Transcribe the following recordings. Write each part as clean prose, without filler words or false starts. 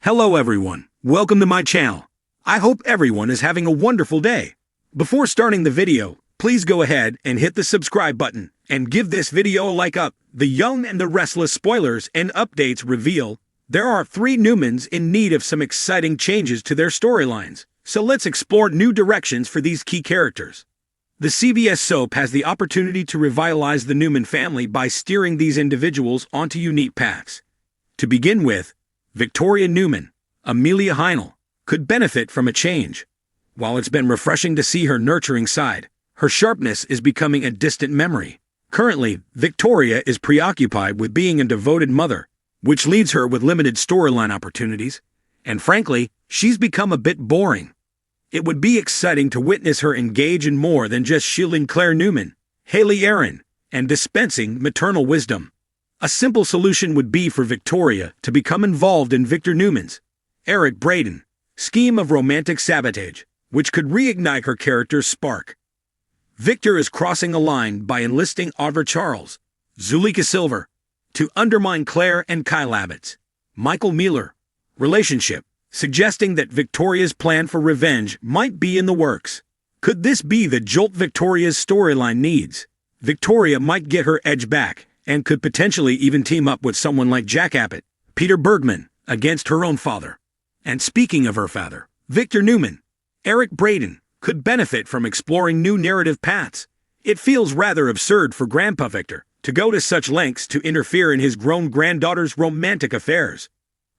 Hello everyone, welcome to my channel. I hope everyone is having a wonderful day. Before starting the video, please go ahead and hit the subscribe button and give this video a like up. The Young and the Restless spoilers and updates reveal there are 3 Newmans in need of some exciting changes to their storylines, so let's explore new directions for these key characters. The CBS soap has the opportunity to revitalize the Newman family by steering these individuals onto unique paths. To begin with, Victoria Newman, Amelia Heinel, could benefit from a change. While it's been refreshing to see her nurturing side, her sharpness is becoming a distant memory. Currently, Victoria is preoccupied with being a devoted mother, which leaves her with limited storyline opportunities, and frankly, she's become a bit boring. It would be exciting to witness her engage in more than just shielding Claire Newman, Haley Aaron, and dispensing maternal wisdom. A simple solution would be for Victoria to become involved in Victor Newman's, Eric Braeden, scheme of romantic sabotage, which could reignite her character's spark. Victor is crossing a line by enlisting Audra Charles, Zuleika Silver, to undermine Claire and Kyle Abbott's, Michael Mueller, relationship, suggesting that Victoria's plan for revenge might be in the works. Could this be the jolt Victoria's storyline needs? Victoria might get her edge back, and could potentially even team up with someone like Jack Abbott, Peter Bergman, against her own father. And speaking of her father, Victor Newman, Eric Braeden, could benefit from exploring new narrative paths. It feels rather absurd for Grandpa Victor to go to such lengths to interfere in his grown granddaughter's romantic affairs.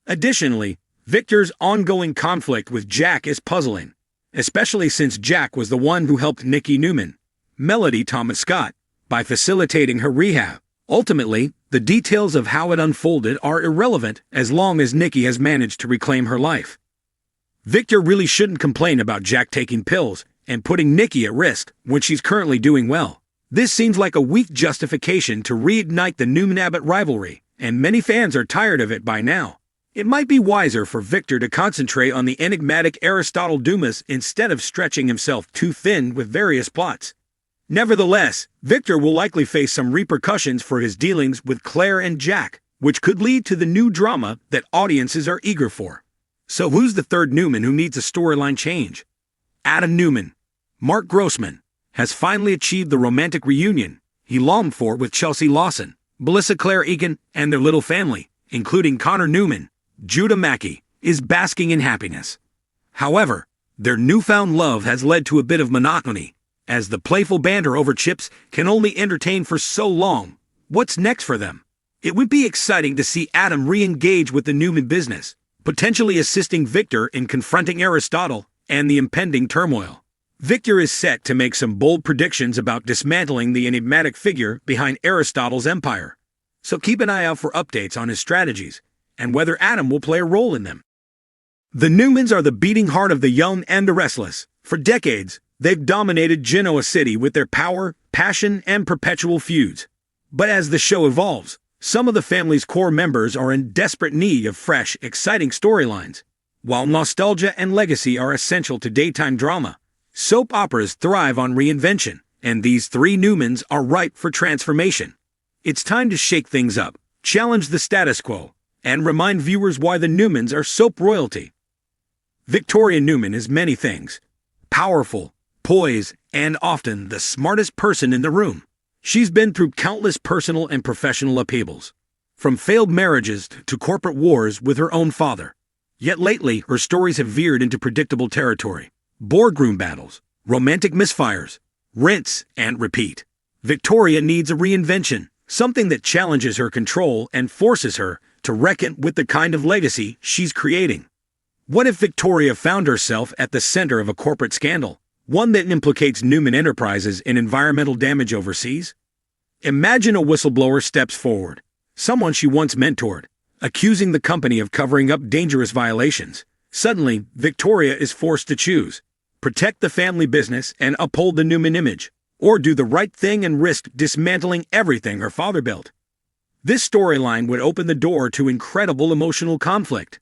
Additionally, Victor's ongoing conflict with Jack is puzzling, especially since Jack was the one who helped Nikki Newman, Melody Thomas Scott, by facilitating her rehab. Ultimately, the details of how it unfolded are irrelevant as long as Nikki has managed to reclaim her life. Victor really shouldn't complain about Jack taking pills and putting Nikki at risk when she's currently doing well. This seems like a weak justification to reignite the Newman-Abbott rivalry, and many fans are tired of it by now. It might be wiser for Victor to concentrate on the enigmatic Aristotle Dumas instead of stretching himself too thin with various plots. Nevertheless, Victor will likely face some repercussions for his dealings with Claire and Jack, which could lead to the new drama that audiences are eager for. So who's the third Newman who needs a storyline change? Adam Newman, Mark Grossman, has finally achieved the romantic reunion he longed for with Chelsea Lawson, Melissa Claire Egan, and their little family, including Connor Newman. Judah Mackey is basking in happiness. However, their newfound love has led to a bit of monotony, as the playful banter over chips can only entertain for so long. What's next for them? It would be exciting to see Adam re-engage with the Newman business, potentially assisting Victor in confronting Aristotle and the impending turmoil. Victor is set to make some bold predictions about dismantling the enigmatic figure behind Aristotle's empire. So keep an eye out for updates on his strategies and whether Adam will play a role in them. The Newmans are the beating heart of the Young and the Restless. For decades, they've dominated Genoa City with their power, passion, and perpetual feuds. But as the show evolves, some of the family's core members are in desperate need of fresh, exciting storylines. While nostalgia and legacy are essential to daytime drama, soap operas thrive on reinvention, and these 3 Newmans are ripe for transformation. It's time to shake things up, challenge the status quo, and remind viewers why the Newmans are soap royalty. Victoria Newman is many things: powerful, poised, and often the smartest person in the room. She's been through countless personal and professional upheavals, from failed marriages to corporate wars with her own father. Yet lately, her stories have veered into predictable territory: boardroom battles, romantic misfires, rinse and repeat. Victoria needs a reinvention, something that challenges her control and forces her to reckon with the kind of legacy she's creating. What if Victoria found herself at the center of a corporate scandal, one that implicates Newman Enterprises in environmental damage overseas? Imagine a whistleblower steps forward, someone she once mentored, accusing the company of covering up dangerous violations. Suddenly, Victoria is forced to choose: protect the family business and uphold the Newman image, or do the right thing and risk dismantling everything her father built. This storyline would open the door to incredible emotional conflict.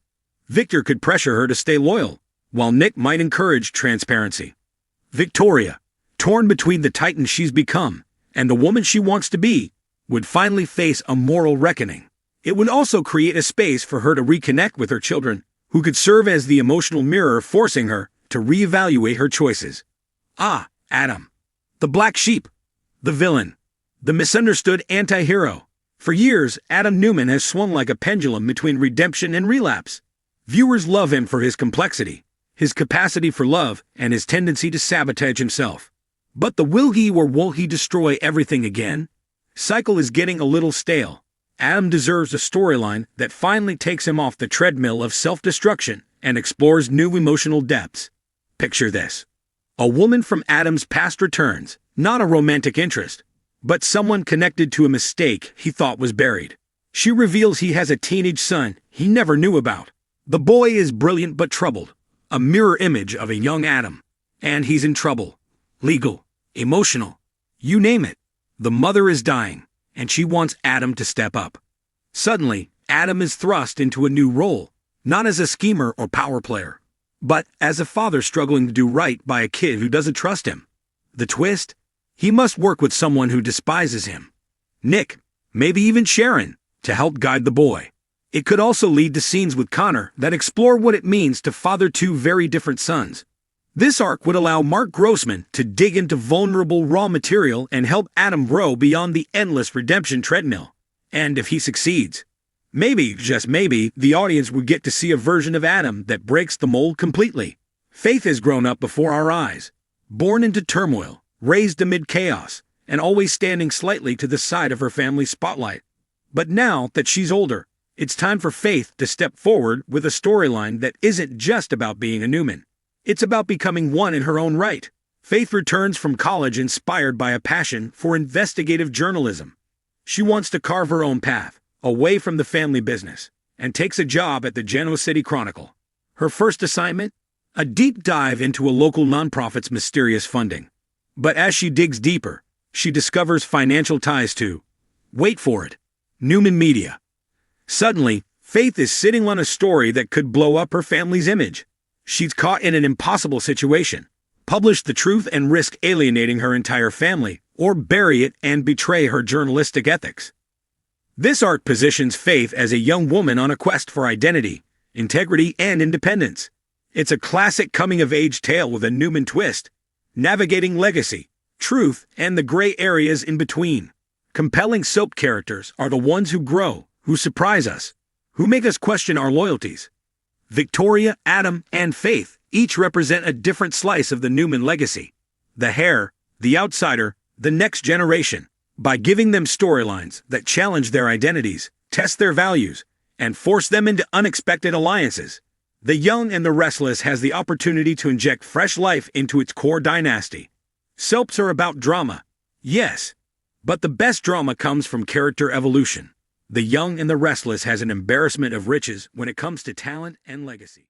Victor could pressure her to stay loyal, while Nick might encourage transparency. Victoria, torn between the titan she's become and the woman she wants to be, would finally face a moral reckoning. It would also create a space for her to reconnect with her children, who could serve as the emotional mirror forcing her to reevaluate her choices. Ah, Adam. The black sheep. The villain. The misunderstood anti-hero. For years, Adam Newman has swung like a pendulum between redemption and relapse. Viewers love him for his complexity, his capacity for love, and his tendency to sabotage himself. But the will he or won't he destroy everything again? Cycle is getting a little stale. Adam deserves a storyline that finally takes him off the treadmill of self-destruction and explores new emotional depths. Picture this. A woman from Adam's past returns, not a romantic interest, but someone connected to a mistake he thought was buried. She reveals he has a teenage son he never knew about. The boy is brilliant but troubled, a mirror image of a young Adam. And he's in trouble. Legal, emotional, you name it. The mother is dying, and she wants Adam to step up. Suddenly, Adam is thrust into a new role, not as a schemer or power player, but as a father struggling to do right by a kid who doesn't trust him. The twist? He must work with someone who despises him. Nick, maybe even Sharon, to help guide the boy. It could also lead to scenes with Connor that explore what it means to father two very different sons. This arc would allow Mark Grossman to dig into vulnerable raw material and help Adam grow beyond the endless redemption treadmill. And if he succeeds, maybe, just maybe, the audience would get to see a version of Adam that breaks the mold completely. Faith has grown up before our eyes, born into turmoil, raised amid chaos, and always standing slightly to the side of her family's spotlight. But now that she's older, it's time for Faith to step forward with a storyline that isn't just about being a Newman. It's about becoming one in her own right. Faith returns from college inspired by a passion for investigative journalism. She wants to carve her own path, away from the family business, and takes a job at the Genoa City Chronicle. Her first assignment? A deep dive into a local nonprofit's mysterious funding. But as she digs deeper, she discovers financial ties to, wait for it, Newman Media. Suddenly, Faith is sitting on a story that could blow up her family's image. She's caught in an impossible situation. Publish the truth and risk alienating her entire family, or bury it and betray her journalistic ethics. This arc positions Faith as a young woman on a quest for identity, integrity, and independence. It's a classic coming-of-age tale with a Newman twist, navigating legacy, truth, and the gray areas in between. Compelling soap characters are the ones who grow, who surprise us, who make us question our loyalties. Victoria, Adam, and Faith each represent a different slice of the Newman legacy. The heir, the outsider, the next generation. By giving them storylines that challenge their identities, test their values, and force them into unexpected alliances, The Young and the Restless has the opportunity to inject fresh life into its core dynasty. Soaps are about drama, yes, but the best drama comes from character evolution. The Young and the Restless has an embarrassment of riches when it comes to talent and legacy.